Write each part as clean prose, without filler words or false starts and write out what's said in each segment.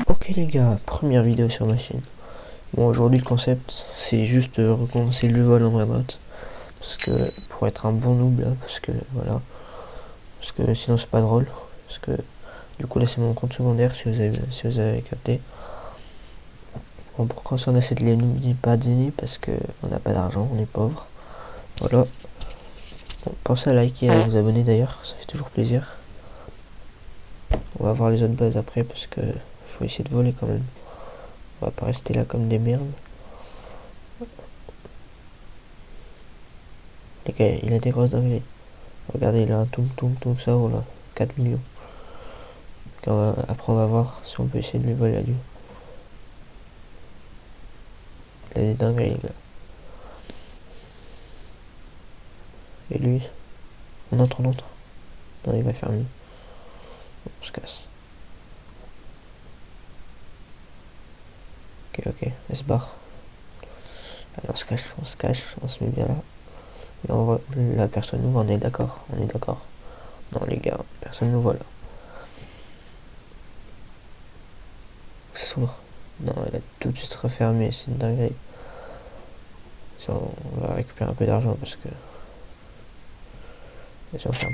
Ok les gars, première vidéo sur ma chaîne. Bon, aujourd'hui le concept c'est juste recommencer le vol en droite. Parce que pour être un bon noob là, parce que voilà. Parce que sinon c'est pas drôle. Parce que du coup là c'est mon compte secondaire si vous avez capté. Bon, pourquoi on achète les n'oubliez pas de dîner parce que on n'a pas d'argent, on est pauvre. Voilà. Bon, pensez à liker et à vous abonner d'ailleurs, ça fait toujours plaisir. On va voir les autres bases après parce que faut essayer de voler quand même. On va pas rester là comme des merdes. Les gars, il a des grosses dingueries. Regardez, il a un toum ça roule là. 4 millions. Après on va voir si on peut essayer de lui voler à lui. Il a des dingueries les gars. Et lui, on entre. Non, il va faire mieux. On se casse. Ok, elle se barre. Allez, on se cache, on se met bien là. Et on voit, la personne nous voit, on est d'accord. Non les gars, personne nous voit là. Ça s'ouvre. Non, elle va tout de suite se refermer, c'est une dinguerie. Ça, on va récupérer un peu d'argent parce que... Vas-y, on ferme.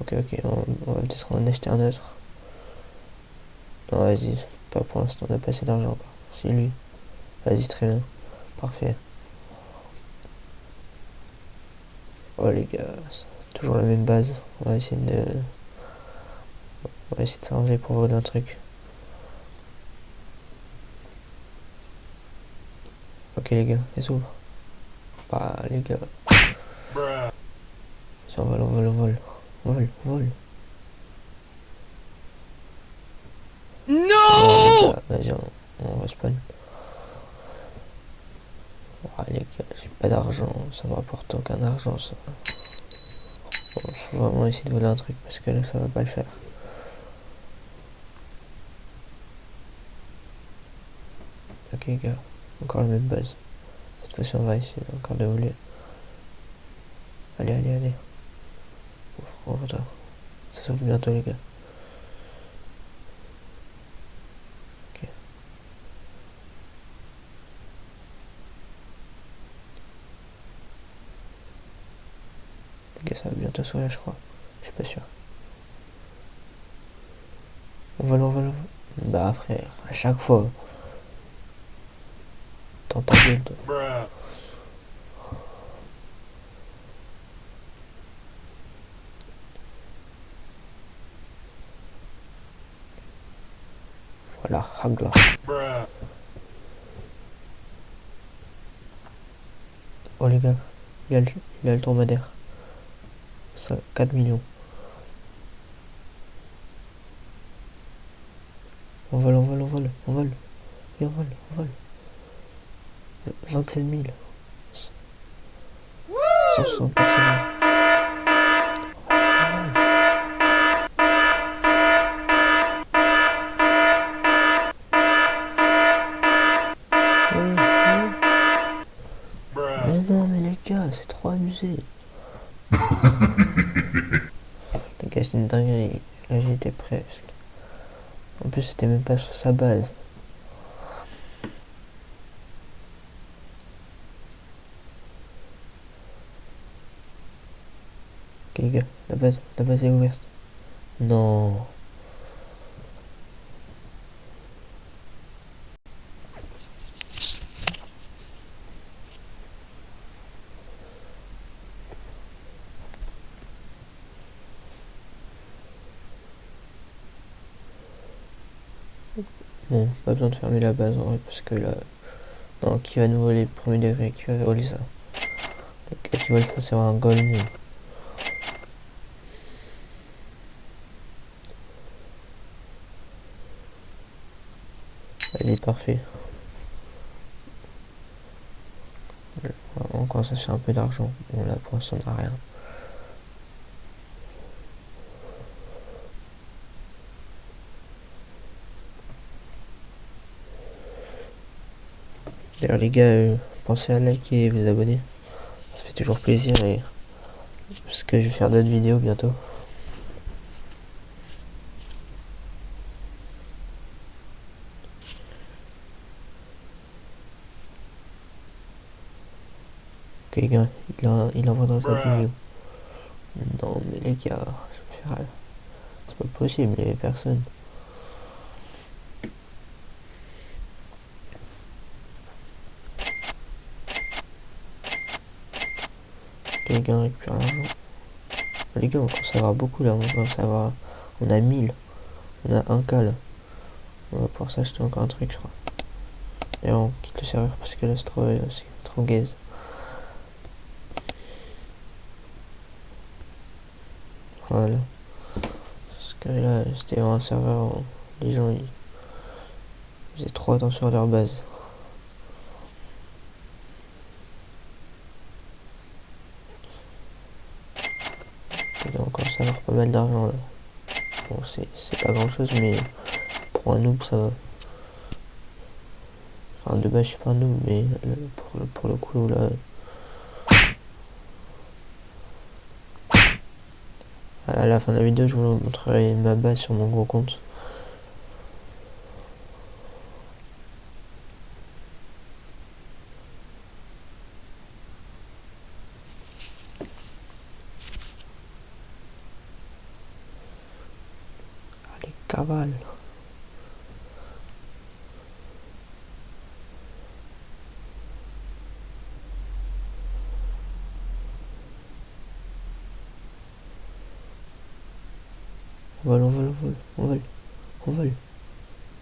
Ok, on va peut-être en acheter un autre. Non, vas-y, pas pour l'instant, on a pas assez d'argent. C'est lui. Vas-y, très bien. Parfait. Oh les gars, c'est toujours la même base. On va essayer de s'arranger pour voler un truc. Ok les gars, elle s'ouvre. Bah les gars. Si on vole. Vole. Non les gars, vas-y, on respawn. Ah les gars, j'ai pas d'argent, ça me rapporte aucun argent ça. Bon, faut vraiment essayer de voler un truc parce que là ça va pas le faire. Ok les gars, encore la même base. Cette fois-ci on va essayer encore de voler. Allez. Ouvre toi. Ça s'ouvre bientôt les gars. Ok. Les gars, ça va bientôt s'ouvrir je crois. Je suis pas sûr. On vole. Bah frère, à chaque fois. Dans ta gueule toi. Voilà, Hagla. Oh les gars, il a le dromadaire. Ça, 4 millions. On vole. Et on vole. 27 000. 160 personnes. Mais non, mais les gars, c'est trop abusé. Les gars, c'est une dinguerie. Là, j'y étais presque. En plus, c'était même pas sur sa base. Ok, les gars, la base est ouverte. Non. Bon, pas besoin de fermer la base en vrai, parce que là... Non, qui va nous voler le premier degré? Qui va voler ça? Qui vole ça, c'est un goal. Vas-y, parfait. On commence à chercher un peu d'argent. Bon, là, pour l'instant, on n'a rien. D'ailleurs, les gars, pensez à liker et vous abonner. Ça fait toujours plaisir et... Parce que je vais faire d'autres vidéos bientôt. Ok les gars, il envoie dans sa vidéo. Non mais les gars, c'est pas possible, il y avait personne. Ok les gars, on récupère l'argent. Les gars, on commence à avoir beaucoup là, on commence à avoir... On a 1000. On a 1K là. On va pouvoir s'acheter encore un truc je crois. Et on quitte le serveur parce que là c'est trop gaze. Voilà. Parce que là c'était un serveur où les gens ils faisaient trop attention à leur base. Et là on commence à avoir pas mal d'argent là. Bon c'est pas grand chose mais pour un noob ça va. Enfin de base je suis pas un noob mais pour le coup là. À la fin de la vidéo je vous montrerai ma base sur mon gros compte. Allez cavale. On vole, on vole, on vole, on vole, on vole.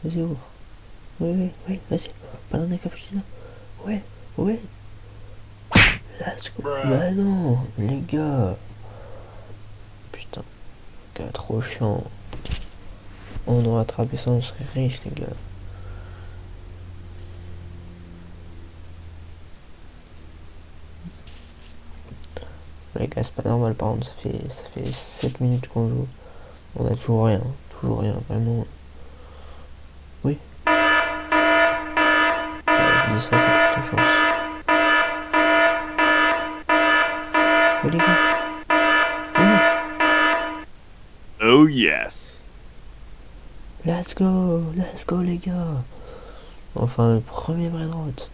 Vas-y ouvre. Oui, vas-y. Banana cappuccino. Ouais, ouais. Let's go. Bah non, les gars. Putain, gars, trop chiant. On aurait attrapé ça, on serait riche, les gars. Les gars, c'est pas normal, par contre, ça fait 7 minutes qu'on joue. On a toujours rien, vraiment. Oui. Je dis ça, c'est pour ta chance. Oui, les gars. Oui. Oh yes. Let's go, les gars. Enfin, le premier vrai droite.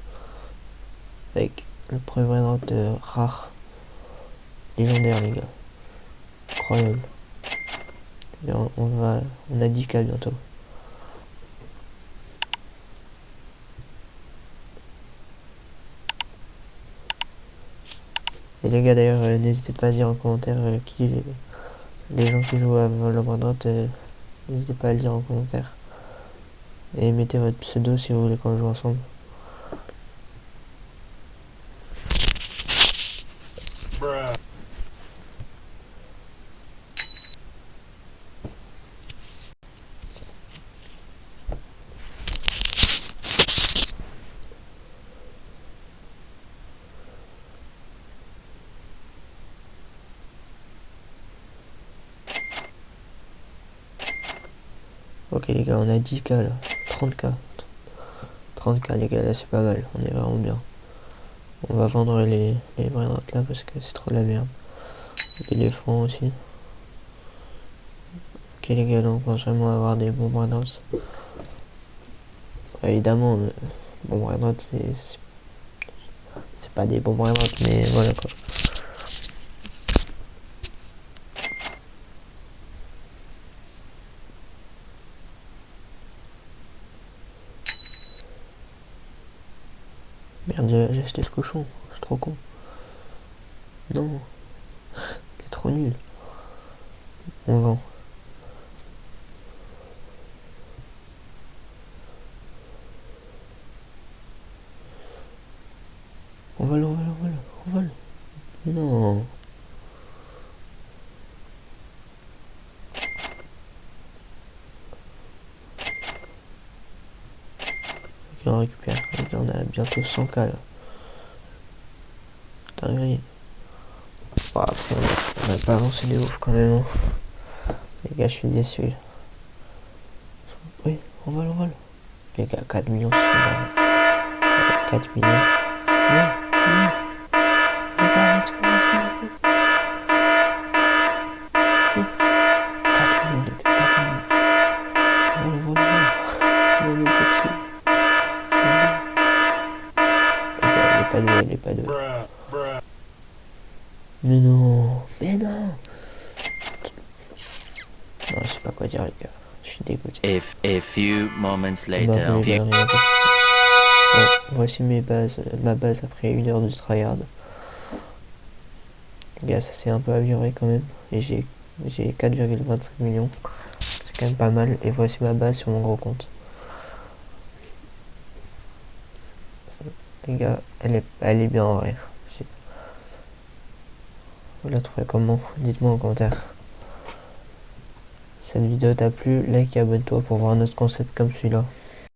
Avec le premier vrai droite rare. Légendaire, les gars. Incroyable. Et on a 10K bientôt. Et les gars d'ailleurs n'hésitez pas à dire en commentaire qui les gens qui jouent à Valorant, n'hésitez pas à le dire en commentaire. Et mettez votre pseudo si vous voulez qu'on joue ensemble. Ok les gars, on a 10K là. 30K. 30K les gars, là c'est pas mal. On est vraiment bien. On va vendre les vraies notes là parce que c'est trop de la merde. L'éléphant aussi. Ok les gars, donc on pense vraiment avoir des bons bras notes. Évidemment, bon bras notes c'est pas des bons bras notes, mais voilà quoi. Merde, j'ai acheté ce cochon, je suis trop con. Non, il est trop nul. On vend. On vole. Non. Ok, on récupère. Ok, on a bientôt 100K là. Dinguerie. Bon, après, on a pas avancé de ouf quand même. Les gars, je suis déçu. Oui, on vole. Les gars, 4 millions, c'est 4 millions. Oui. Les gars, let's go. Si. 4 millions, les gars, 4 millions. Vol. On est dessus. Les gars, il est pas doué. Mais non. Mais non. Non, je sais pas quoi dire les gars. Je suis dégoûté. A few moments On m'a later. volé ma rien. Bon, voici ma base après 1 heure de tryhard. Les gars, ça s'est un peu amélioré quand même. Et j'ai 4,25 millions. C'est quand même pas mal. Et voici ma base sur mon gros compte. Les gars, elle est bien en vrai. Vous la trouvez comment? Dites-moi en commentaire. Si cette vidéo t'a plu, like et abonne-toi pour voir un autre concept comme celui-là.